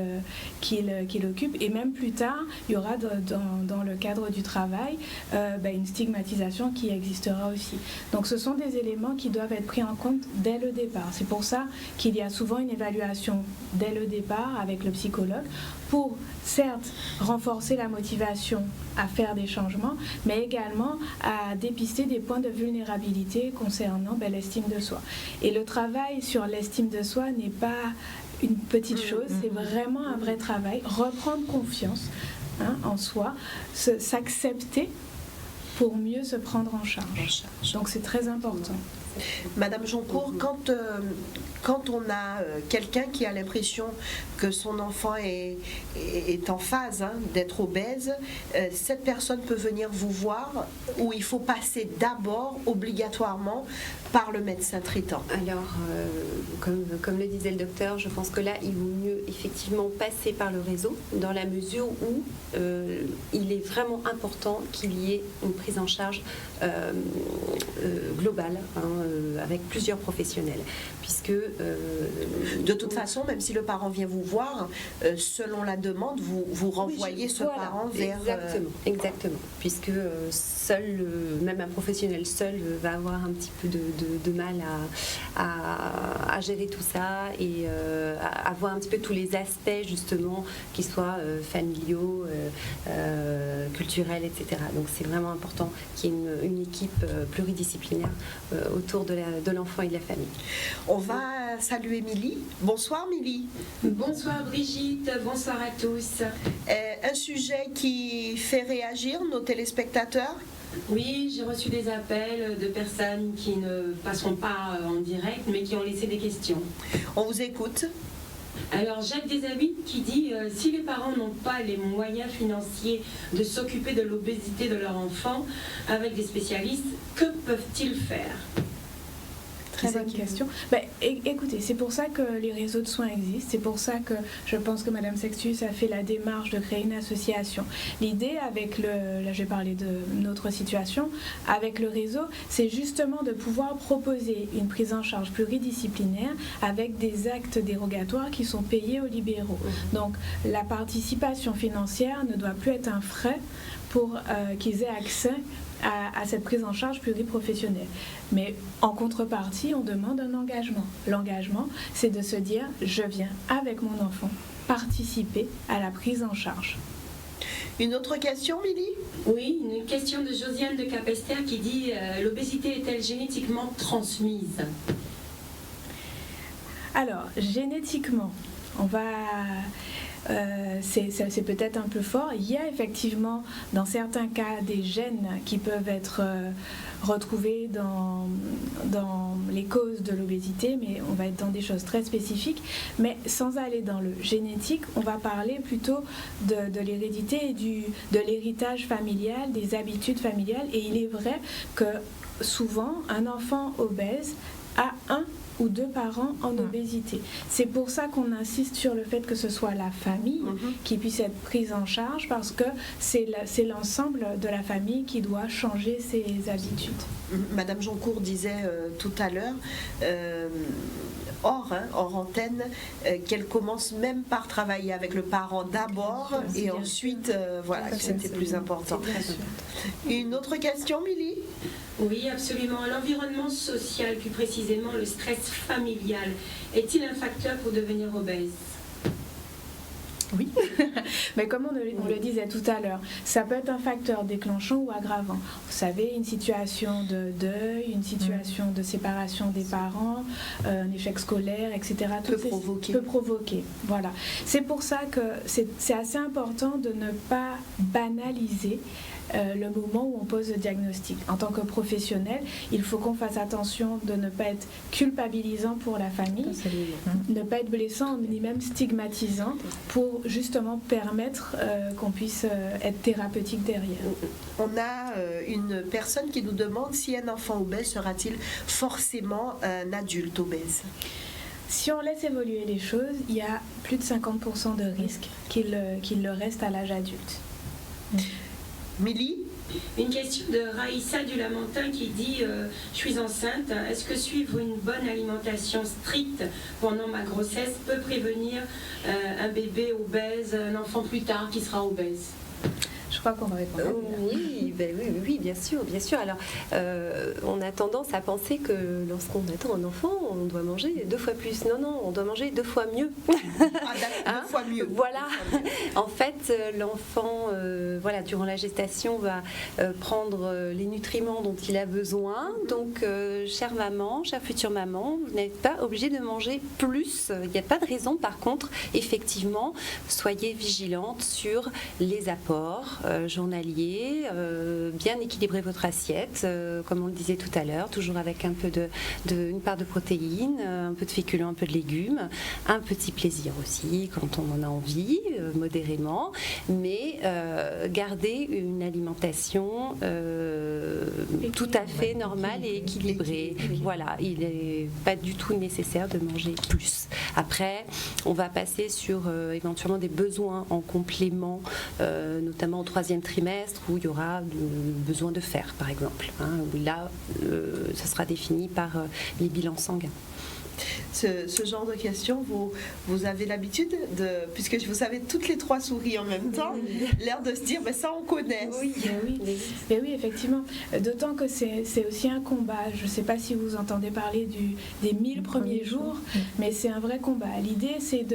occupe, et même plus tard, il y aura dans le cadre du travail une stigmatisation qui existera aussi. Donc ce sont des éléments qui doivent être pris en compte dès le départ. C'est pour ça qu'il y a souvent une évaluation dès le départ avec le psychologue pour, certes, renforcer la motivation à faire des changements, mais également à dépister des points de vulnérabilité concernant l'estime de soi. Et le travail sur l'estime de soi n'est pas une petite chose, c'est vraiment un vrai travail. Reprendre confiance en soi, s'accepter pour mieux se prendre en charge. Donc c'est très important. Madame Joncourt, quand on a quelqu'un qui a l'impression que son enfant est en phase d'être obèse, cette personne peut venir vous voir ou il faut passer d'abord obligatoirement par le médecin traitant? Alors, comme le disait le docteur, je pense que là, il vaut mieux effectivement passer par le réseau dans la mesure où il est vraiment important qu'il y ait une prise en charge globale, avec plusieurs professionnels, puisque de toute façon, même si le parent vient vous voir, selon la demande, vous renvoyez ce parent vers... Exactement, puisque seul, même un professionnel seul va avoir un petit peu de mal à gérer tout ça et à voir un petit peu tous les aspects justement, qu'ils soient familiaux, culturels, etc. Donc c'est vraiment important qu'il y ait une équipe pluridisciplinaire autour de l'enfant et de la famille. On va saluer Milly. Bonsoir Milly. Bonsoir Brigitte, bonsoir à tous. Un sujet qui fait réagir nos téléspectateurs? Oui, j'ai reçu des appels de personnes qui ne passeront pas en direct, mais qui ont laissé des questions. On vous écoute. Alors Jacques Desailly qui dit si les parents n'ont pas les moyens financiers de s'occuper de l'obésité de leur enfant avec des spécialistes, que peuvent-ils faire? Très bonne question. Écoutez, c'est pour ça que les réseaux de soins existent, c'est pour ça que je pense que Madame Sextius a fait la démarche de créer une association. L'idée avec là je vais parler de notre situation, avec le réseau, c'est justement de pouvoir proposer une prise en charge pluridisciplinaire avec des actes dérogatoires qui sont payés aux libéraux. Donc la participation financière ne doit plus être un frais pour qu'ils aient accès à cette prise en charge pluriprofessionnelle. Mais en contrepartie, on demande un engagement. L'engagement, c'est de se dire, je viens avec mon enfant participer à la prise en charge. Une autre question, Milly? Oui, une question de Josiane de Capester qui dit l'obésité est-elle génétiquement transmise? Alors, génétiquement, on va... c'est peut-être un peu fort. Il y a effectivement, dans certains cas, des gènes qui peuvent être retrouvés dans les causes de l'obésité, mais on va être dans des choses très spécifiques. Mais sans aller dans le génétique, on va parler plutôt de l'hérédité et de l'héritage familial, des habitudes familiales. Et il est vrai que souvent, un enfant obèse a un ou deux parents en obésité. C'est pour ça qu'on insiste sur le fait que ce soit la famille qui puisse être prise en charge, parce que c'est l'ensemble de la famille qui doit changer ses habitudes. Madame Joncourt disait tout à l'heure, hors antenne, qu'elle commence même par travailler avec le parent d'abord et ensuite, voilà, que c'était plus important. Une autre question, Milly? Oui, absolument. L'environnement social, plus précisément le stress familial, est-il un facteur pour devenir obèse? Oui, mais comme on le disait tout à l'heure, ça peut être un facteur déclenchant ou aggravant. Vous savez, une situation de deuil, une situation de séparation des parents, un échec scolaire, etc. Peut provoquer. Voilà. C'est pour ça que c'est assez important de ne pas banaliser le moment où on pose le diagnostic. En tant que professionnel, il faut qu'on fasse attention de ne pas être culpabilisant pour la famille, ne pas être blessant ni même stigmatisant, pour justement permettre qu'on puisse être thérapeutique derrière. On a une personne qui nous demande si un enfant obèse sera-t-il forcément un adulte obèse? Si on laisse évoluer les choses, il y a plus de 50% de risque qu'il le reste à l'âge adulte. Milly? Une question de Raïssa du Lamentin qui dit je suis enceinte, est-ce que suivre une bonne alimentation stricte pendant ma grossesse peut prévenir un bébé obèse, un enfant plus tard qui sera obèse? Je crois qu'on va répondre. Oui, bien sûr. Alors, on a tendance à penser que lorsqu'on attend un enfant, on doit manger 2 fois plus. Non, on doit manger 2 fois mieux. 2 fois mieux. Voilà. En fait, l'enfant, durant la gestation, va prendre les nutriments dont il a besoin. Donc, chère maman, chère future maman, vous n'êtes pas obligée de manger plus. Il n'y a pas de raison. Par contre, effectivement, soyez vigilante sur les apports journaliers, bien équilibrer votre assiette, comme on le disait tout à l'heure, toujours avec un peu une part de protéines, un peu de féculents, un peu de légumes, un petit plaisir aussi quand on en a envie, modérément, mais garder une alimentation tout à fait normale et équilibrée. Voilà, il n'est pas du tout nécessaire de manger plus. Après, on va passer sur éventuellement des besoins en complément, notamment au 3e trimestre, où il y aura besoin de fer, par exemple, où là, ça sera défini par les bilans sanguins. Ce genre de questions, vous avez l'habitude puisque vous savez toutes les 3 souris en même temps, l'air de se dire, ça on connaît. Oui, effectivement. D'autant que c'est aussi un combat. Je ne sais pas si vous entendez parler des 1000 premiers jours, mais c'est un vrai combat. L'idée, c'est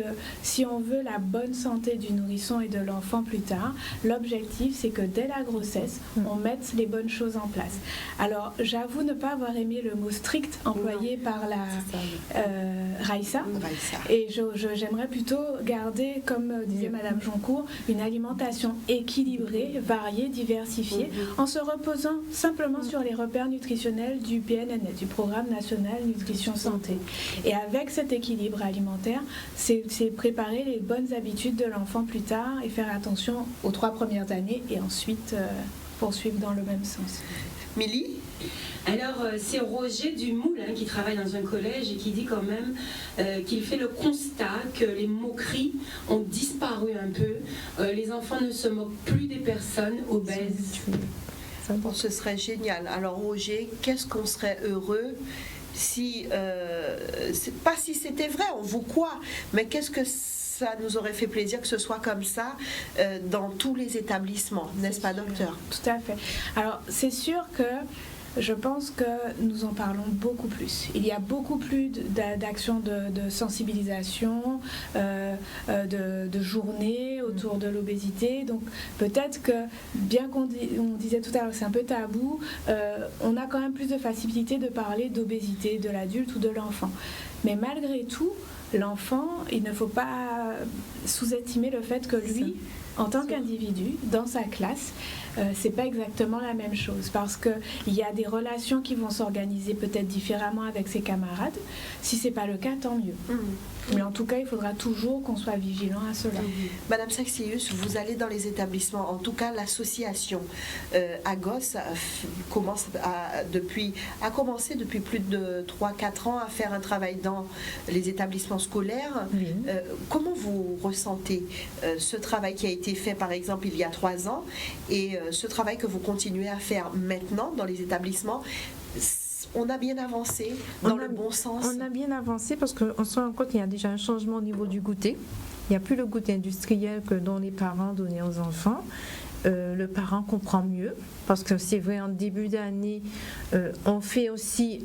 si on veut la bonne santé du nourrisson et de l'enfant plus tard, l'objectif, c'est que dès la grossesse, on mette les bonnes choses en place. Alors, j'avoue ne pas avoir aimé le mot strict employé par la Raïssa. Et j'aimerais plutôt garder, comme disait Madame Joncourt, une alimentation équilibrée, variée, diversifiée, en se reposant simplement sur les repères nutritionnels du PNNS, du Programme National Nutrition Santé. Et avec cet équilibre alimentaire, c'est préparer les bonnes habitudes de l'enfant plus tard et faire attention aux 3 premières années et ensuite poursuivre dans le même sens. Milly? Alors, c'est Roger Dumoul qui travaille dans un collège et qui dit quand même qu'il fait le constat que les moqueries ont disparu un peu. Les enfants ne se moquent plus des personnes obèses. Ce serait génial. Alors, Roger, qu'est-ce qu'on serait heureux pas si c'était vrai, on vous croit, mais qu'est-ce que ça nous aurait fait plaisir que ce soit comme ça dans tous les établissements, n'est-ce pas, docteur? Tout à fait. Alors, c'est sûr que je pense que nous en parlons beaucoup plus. Il y a beaucoup plus d'actions de sensibilisation, de journées autour de l'obésité. Donc peut-être que, bien qu'on disait tout à l'heure que c'est un peu tabou, on a quand même plus de facilité de parler d'obésité de l'adulte ou de l'enfant. Mais malgré tout, l'enfant, il ne faut pas sous-estimer le fait que lui, en tant qu'individu, dans sa classe, c'est pas exactement la même chose parce qu'il y a des relations qui vont s'organiser peut-être différemment avec ses camarades. Si c'est pas le cas, tant mieux. Mais en tout cas, il faudra toujours qu'on soit vigilant à cela. Madame Saxius, vous allez dans les établissements. En tout cas, l'association AGOS a commencé depuis plus de 3-4 ans à faire un travail dans les établissements scolaires. Comment vous ressentez ce travail qui a été fait, par exemple, il y a 3 ans et ce travail que vous continuez à faire maintenant dans les établissements? On a bien avancé dans le bon sens. On a bien avancé parce qu'on se rend compte qu'il y a déjà un changement au niveau du goûter. Il n'y a plus le goûter industriel que dont les parents donnaient aux enfants. Le parent comprend mieux parce que c'est vrai, en début d'année, on fait aussi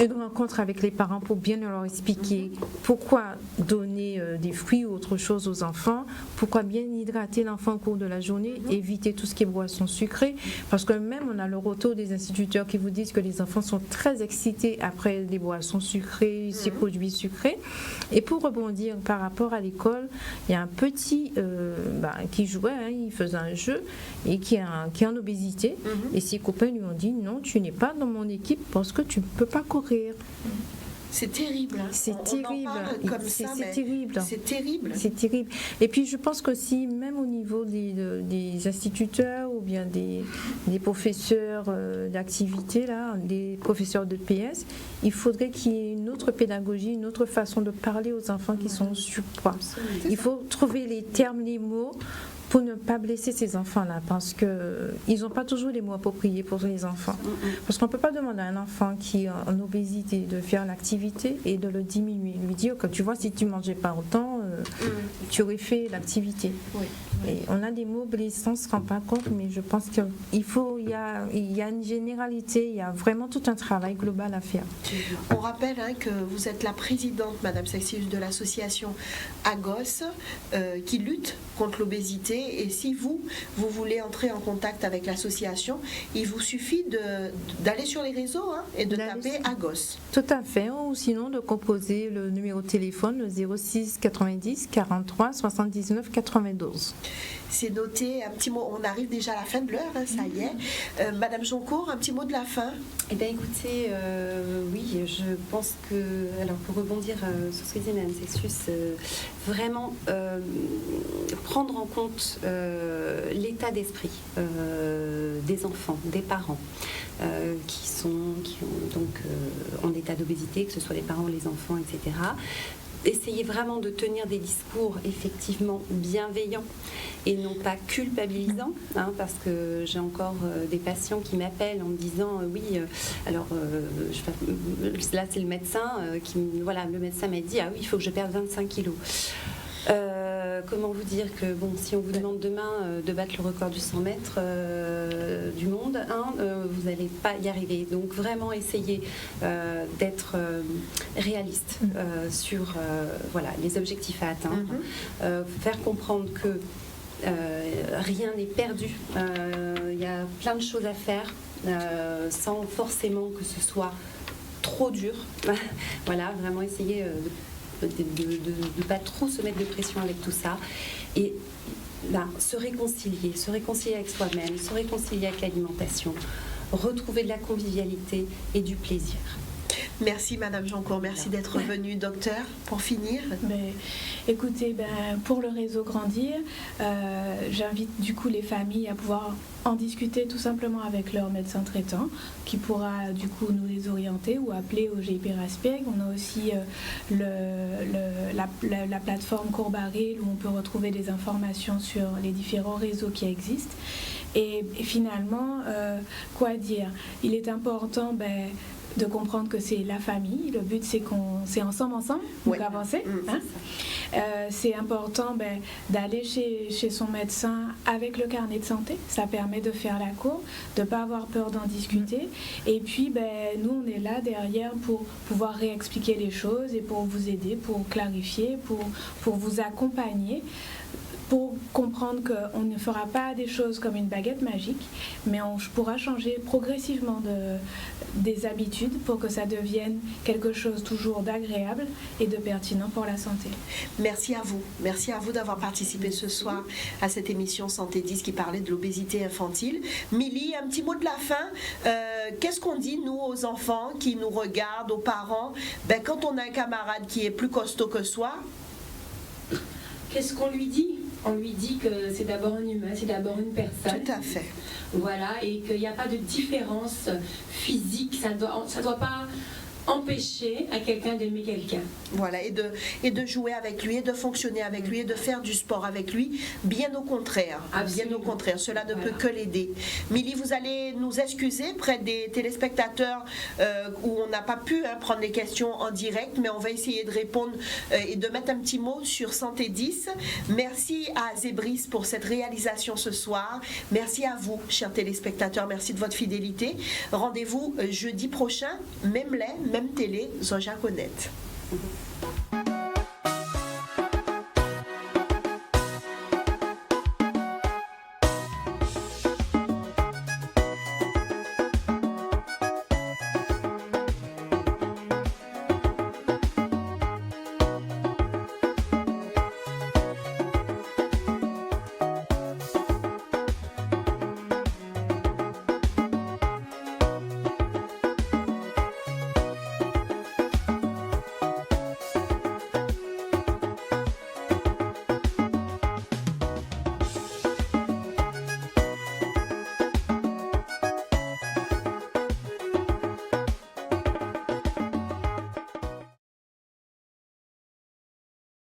une rencontre avec les parents pour bien leur expliquer pourquoi donner des fruits ou autre chose aux enfants, pourquoi bien hydrater l'enfant au cours de la journée, éviter tout ce qui est boisson sucrée, parce que même on a le retour des instituteurs qui vous disent que les enfants sont très excités après les boissons sucrées, ces produits sucrés. Et pour rebondir par rapport à l'école, il y a un petit qui jouait, il faisait un jeu et qui est en obésité, et ses copains lui ont dit non, tu n'es pas dans mon équipe parce que tu ne peux pas courir. C'est terrible. C'est terrible. C'est terrible. C'est terrible. C'est terrible. Et puis je pense qu'aussi, même au niveau des instituteurs ou bien des professeurs d'activité, là, des professeurs de PS, il faudrait qu'il y ait une autre pédagogie, une autre façon de parler aux enfants qui sont surpoids. Il faut trouver les termes, les mots pour ne pas blesser ces enfants-là, parce qu'ils n'ont pas toujours les mots appropriés pour les enfants. Parce qu'on ne peut pas demander à un enfant qui est en obésité de faire l'activité et de le diminuer, lui dire que tu vois, si tu ne mangeais pas autant, tu aurais fait l'activité. Et on a des mots blessants, on ne se rend pas compte, mais je pense qu'il y a une généralité, il y a vraiment tout un travail global à faire. On rappelle que vous êtes la présidente, Madame Saxius, de l'association AGOS qui lutte contre l'obésité. Et si vous voulez entrer en contact avec l'association, il vous suffit d'aller sur les réseaux et de taper AGOS. Tout à fait, ou sinon de composer le numéro de téléphone, le 06 90 43 79 92. C'est noté, un petit mot, on arrive déjà à la fin de l'heure, ça y est. Madame Joncourt, un petit mot de la fin? Eh bien écoutez, oui, je pense que, alors pour rebondir sur ce que disait Madame Saxius, vraiment prendre en compte l'état d'esprit des enfants, des parents qui ont donc en état d'obésité, que ce soit les parents, les enfants, etc. Essayer vraiment de tenir des discours effectivement bienveillants et non pas culpabilisants, parce que j'ai encore des patients qui m'appellent en me disant là c'est le médecin le médecin m'a dit le faut que je perde 25 kilos. Comment vous dire que si on vous demande demain de battre le record du 100 mètres du monde, vous n'allez pas y arriver. Donc vraiment essayer d'être réaliste sur les objectifs à atteindre, faire comprendre que rien n'est perdu. Il y a plein de choses à faire sans forcément que ce soit trop dur. Vraiment essayer de ne pas trop se mettre de pression avec tout ça et se réconcilier avec soi-même, se réconcilier avec l'alimentation, retrouver de la convivialité et du plaisir. Merci Madame Joncourt, merci d'être venue. Docteur, pour finir. Écoutez, pour le réseau Grandir, j'invite du coup les familles à pouvoir en discuter tout simplement avec leur médecin traitant qui pourra du coup nous les orienter ou appeler au GIP Raspeg. On a aussi la plateforme Courbaril où on peut retrouver des informations sur les différents réseaux qui existent. Et finalement, quoi dire? Il est important de comprendre que c'est la famille. Le but, c'est ensemble, donc avancer. Hein. C'est important d'aller chez son médecin avec le carnet de santé. Ça permet de faire la cour, de ne pas avoir peur d'en discuter. Et puis, nous, on est là derrière pour pouvoir réexpliquer les choses et pour vous aider, pour clarifier, pour vous accompagner, pour comprendre qu'on ne fera pas des choses comme une baguette magique, mais on pourra changer progressivement des habitudes pour que ça devienne quelque chose toujours d'agréable et de pertinent pour la santé. Merci à vous d'avoir participé ce soir à cette émission Santé 10 qui parlait de l'obésité infantile. Milly, un petit mot de la fin. Qu'est-ce qu'on dit, nous, aux enfants qui nous regardent, aux parents, quand on a un camarade qui est plus costaud que soi? Qu'est-ce qu'on lui dit? On lui dit que c'est d'abord un humain, c'est d'abord une personne. Tout à fait. Voilà, et qu'il n'y a pas de différence physique, ça doit pas empêcher à quelqu'un d'aimer quelqu'un. Voilà, et de jouer avec lui, et de fonctionner avec lui, et de faire du sport avec lui, bien au contraire. Absolument. Bien au contraire, cela ne peut que l'aider. Milly, vous allez nous excuser près des téléspectateurs où on n'a pas pu prendre les questions en direct, mais on va essayer de répondre et de mettre un petit mot sur Santé 10. Merci à Zébris pour cette réalisation ce soir. Merci à vous, chers téléspectateurs, merci de votre fidélité. Rendez-vous jeudi prochain, même télé, Zoja Connect.